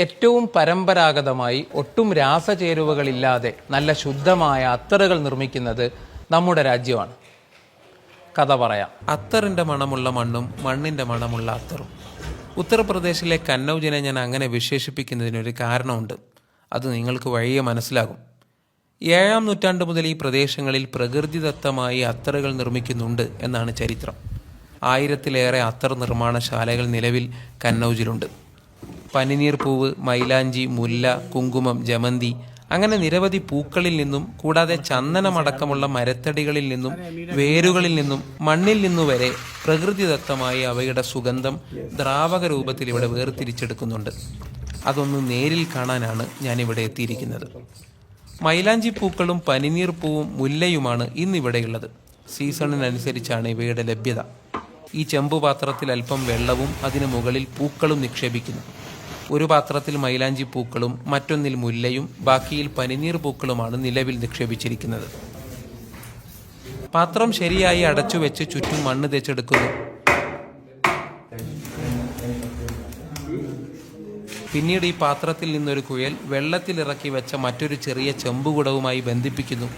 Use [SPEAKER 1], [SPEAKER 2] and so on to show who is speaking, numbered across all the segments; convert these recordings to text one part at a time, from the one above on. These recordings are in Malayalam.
[SPEAKER 1] ഏറ്റവും പരമ്പരാഗതമായി ഒട്ടും രാസചേരുവകളില്ലാതെ നല്ല ശുദ്ധമായ അത്തറുകൾ നിർമ്മിക്കുന്നത് നമ്മുടെ രാജ്യമാണ്. കഥ പറയാം.
[SPEAKER 2] അത്തറിൻ്റെ മണമുള്ള മണ്ണും മണ്ണിൻ്റെ മണമുള്ള അത്തറും. ഉത്തർപ്രദേശിലെ കന്നൗജിനെ ഞാൻ അങ്ങനെ വിശേഷിപ്പിക്കുന്നതിനൊരു കാരണമുണ്ട്. അത് നിങ്ങൾക്ക് വഴിയെ മനസ്സിലാകും. 7-ാം നൂറ്റാണ്ട് മുതൽ ഈ പ്രദേശങ്ങളിൽ പ്രകൃതിദത്തമായി അത്തറുകൾ നിർമ്മിക്കുന്നുണ്ട് എന്നാണ് ചരിത്രം. 1000-ലേറെ അത്തർ നിർമ്മാണശാലകൾ നിലവിൽ കന്നൗജിലുണ്ട്. പനിനീർ പൂവ്, മൈലാഞ്ചി, മുല്ല, കുങ്കുമം, ജമന്തി അങ്ങനെ നിരവധി പൂക്കളിൽ നിന്നും കൂടാതെ ചന്ദനമടക്കമുള്ള മരത്തടികളിൽ നിന്നും വേരുകളിൽ നിന്നും മണ്ണിൽ നിന്നു വരെ പ്രകൃതിദത്തമായി അവയുടെ സുഗന്ധം ദ്രാവക രൂപത്തിൽ ഇവിടെ വേർതിരിച്ചെടുക്കുന്നുണ്ട്. അതൊന്ന് നേരിൽ കാണാനാണ് ഞാനിവിടെ എത്തിയിരിക്കുന്നത്. മൈലാഞ്ചി പൂക്കളും പനിനീർ പൂവും മുല്ലയുമാണ് ഇന്നിവിടെയുള്ളത്. സീസണിനനുസരിച്ചാണ് ഇവയുടെ ലഭ്യത. ഈ ചെമ്പുപാത്രത്തിൽ അല്പം വെള്ളവും അതിനു മുകളിൽ പൂക്കളും നിക്ഷേപിക്കുന്നു. ഒരു പാത്രത്തിൽ മൈലാഞ്ചി പൂക്കളും മറ്റൊന്നിൽ മുല്ലയും ബാക്കിയിൽ പനിനീർ പൂക്കളുമാണ് നിലവിൽ നിക്ഷേപിച്ചിരിക്കുന്നത്. പാത്രം ശരിയായി അടച്ചുവെച്ച് ചുറ്റും മണ്ണ് തേച്ചെടുക്കുന്നു. പിന്നീട് ഈ പാത്രത്തിൽ നിന്നൊരു കുഴൽ വെള്ളത്തിലിറക്കി വെച്ച മറ്റൊരു ചെറിയ ചെമ്പുകുടവുമായി ബന്ധിപ്പിക്കുന്നു.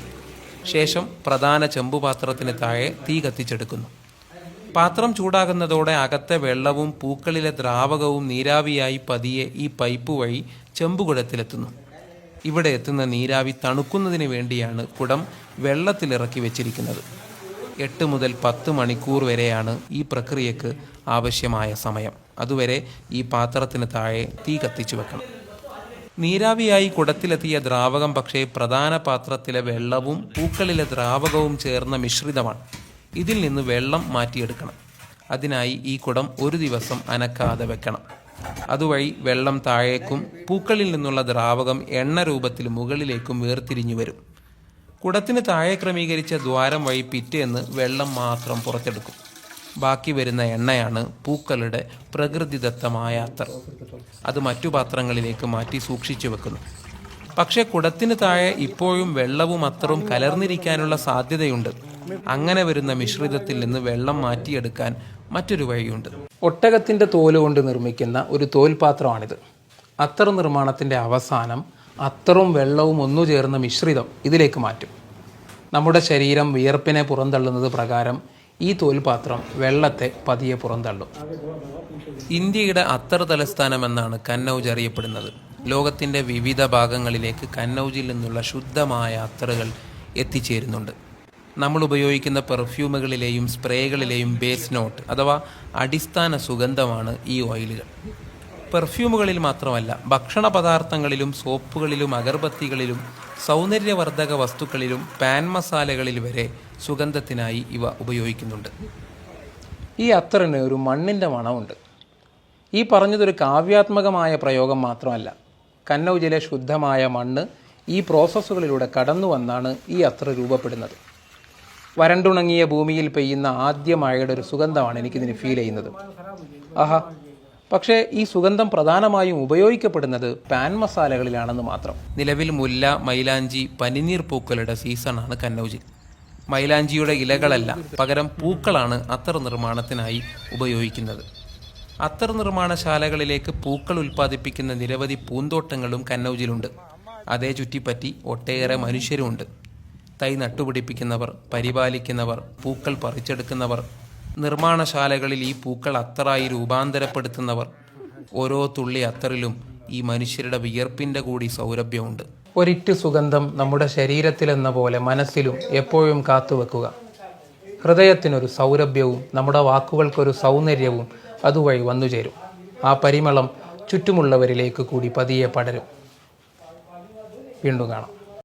[SPEAKER 2] ശേഷം പ്രധാന ചെമ്പുപാത്രത്തിന് താഴെ തീ കത്തിച്ചെടുക്കുന്നു. പാത്രം ചൂടാകുന്നതോടെ അകത്തെ വെള്ളവും പൂക്കളിലെ ദ്രാവകവും നീരാവിയായി പതിയെ ഈ പൈപ്പ് വഴി ചെമ്പുകുടത്തിലെത്തുന്നു. ഇവിടെ എത്തുന്ന നീരാവി തണുക്കുന്നതിന് വേണ്ടിയാണ് കുടം വെള്ളത്തിലിറക്കി വെച്ചിരിക്കുന്നത്. 8 മുതൽ 10 മണിക്കൂർ വരെയാണ് ഈ പ്രക്രിയക്ക് ആവശ്യമായ സമയം. അതുവരെ ഈ പാത്രത്തിന് താഴെ തീ കത്തിച്ചു വെക്കണം. നീരാവിയായി കുടത്തിലെത്തിയ ദ്രാവകം പക്ഷേ പ്രധാന പാത്രത്തിലെ വെള്ളവും പൂക്കളിലെ ദ്രാവകവും ചേർന്ന മിശ്രിതമാണ്. ഇതിൽ നിന്ന് വെള്ളം മാറ്റിയെടുക്കണം. അതിനായി ഈ കുടം ഒരു ദിവസം അനക്കാതെ വെക്കണം. അതുവഴി വെള്ളം താഴേക്കും പൂക്കളിൽ നിന്നുള്ള ദ്രാവകം എണ്ണ രൂപത്തിൽ മുകളിലേക്കും വേർതിരിഞ്ഞു വരും. കുടത്തിന് താഴെ ക്രമീകരിച്ച ദ്വാരം വഴി പിറ്റേന്ന് വെള്ളം മാത്രം പുറത്തെടുക്കും. ബാക്കി വരുന്ന എണ്ണയാണ് പൂക്കളുടെ പ്രകൃതിദത്തമായ അത്തർ. അത് മറ്റു പാത്രങ്ങളിലേക്ക് മാറ്റി സൂക്ഷിച്ചു വെക്കുന്നു. പക്ഷേ കുടത്തിന് താഴെ ഇപ്പോഴും വെള്ളവും അത്തറും കലർന്നിരിക്കാനുള്ള സാധ്യതയുണ്ട്. അങ്ങനെ വരുന്ന മിശ്രിതത്തിൽ നിന്ന് വെള്ളം മാറ്റിയെടുക്കാൻ മറ്റൊരു വഴിയുണ്ട്.
[SPEAKER 1] ഒട്ടകത്തിൻ്റെ തോല് കൊണ്ട് നിർമ്മിക്കുന്ന ഒരു തോൽപാത്രമാണിത്. അത്തർ നിർമ്മാണത്തിൻ്റെ അവസാനം അത്തറും വെള്ളവും ഒന്നു ചേർന്ന മിശ്രിതം ഇതിലേക്ക് മാറ്റും. നമ്മുടെ ശരീരം വിയർപ്പിനെ പുറന്തള്ളുന്നത് പ്രകാരം ഈ തോൽപാത്രം വെള്ളത്തെ പതിയെ പുറന്തള്ളും.
[SPEAKER 2] ഇന്ത്യയുടെ അത്തർ തലസ്ഥാനം എന്നാണ് കന്നൗജ് അറിയപ്പെടുന്നത്. ലോകത്തിൻ്റെ വിവിധ ഭാഗങ്ങളിലേക്ക് കന്നൗജിൽ നിന്നുള്ള ശുദ്ധമായ അത്തറുകൾ എത്തിച്ചേരുന്നുണ്ട്. നമ്മൾ ഉപയോഗിക്കുന്ന പെർഫ്യൂമുകളിലെയും സ്പ്രേകളിലെയും ബേസ് നോട്ട് അഥവാ അടിസ്ഥാന സുഗന്ധമാണ് ഈ ഓയിലുകൾ. പെർഫ്യൂമുകളിൽ മാത്രമല്ല, ഭക്ഷണ പദാർത്ഥങ്ങളിലും സോപ്പുകളിലും അഗർബത്തികളിലും സൗന്ദര്യവർദ്ധക വസ്തുക്കളിലും പാൻ മസാലകളിൽ വരെ സുഗന്ധത്തിനായി ഇവ ഉപയോഗിക്കുന്നുണ്ട്.
[SPEAKER 1] ഈ അത്തറിന് ഒരു മണ്ണിൻ്റെ മണമുണ്ട്. ഈ പറഞ്ഞതൊരു കാവ്യാത്മകമായ പ്രയോഗം മാത്രമല്ല. കന്നൗജിലെ ശുദ്ധമായ മണ്ണ് ഈ പ്രോസസ്സുകളിലൂടെ കടന്നു വന്നാണ് ഈ അത്തർ രൂപപ്പെടുന്നത്. വരണ്ടുണങ്ങിയ ഭൂമിയിൽ പെയ്യുന്ന ആദ്യ മഴയുടെ ഒരു സുഗന്ധമാണ് എനിക്കിതിന് ഫീൽ ചെയ്യുന്നത്. ആഹാ! പക്ഷേ ഈ സുഗന്ധം പ്രധാനമായും ഉപയോഗിക്കപ്പെടുന്നത് പാൻ മസാലകളിലാണെന്ന് മാത്രം.
[SPEAKER 2] നിലവിൽ മുല്ല, മൈലാഞ്ചി, പനിനീർ പൂക്കളുടെ സീസണാണ് കന്നൗജിൽ. മൈലാഞ്ചിയുടെ ഇലകളല്ല, പകരം പൂക്കളാണ് അത്തർ നിർമ്മാണത്തിനായി ഉപയോഗിക്കുന്നത്. അത്തർ നിർമ്മാണശാലകളിലേക്ക് പൂക്കൾ ഉൽപ്പാദിപ്പിക്കുന്ന നിരവധി പൂന്തോട്ടങ്ങളും കന്നൗജിലുണ്ട്. അതേ ചുറ്റിപ്പറ്റി ഒട്ടേറെ മനുഷ്യരുമുണ്ട്. തൈ നട്ടുപിടിപ്പിക്കുന്നവർ, പരിപാലിക്കുന്നവർ, പൂക്കൾ പറിച്ചെടുക്കുന്നവർ, നിർമ്മാണശാലകളിൽ ഈ പൂക്കൾ അത്തറായി രൂപാന്തരപ്പെടുത്തുന്നവർ. ഓരോ തുള്ളി അത്തറിലും ഈ മനുഷ്യരുടെ വിയർപ്പിൻ്റെ കൂടി സൗരഭ്യമുണ്ട്.
[SPEAKER 1] ഒരിറ്റു സുഗന്ധം നമ്മുടെ ശരീരത്തിലെന്ന പോലെ മനസ്സിലും എപ്പോഴും കാത്തുവെക്കുക. ഹൃദയത്തിനൊരു സൗരഭ്യവും നമ്മുടെ വാക്കുകൾക്കൊരു സൗന്ദര്യവും അതുവഴി വന്നുചേരും. ആ പരിമളം ചുറ്റുമുള്ളവരിലേക്ക് കൂടി പതിയെ പടരും. വീണ്ടും കാണാം.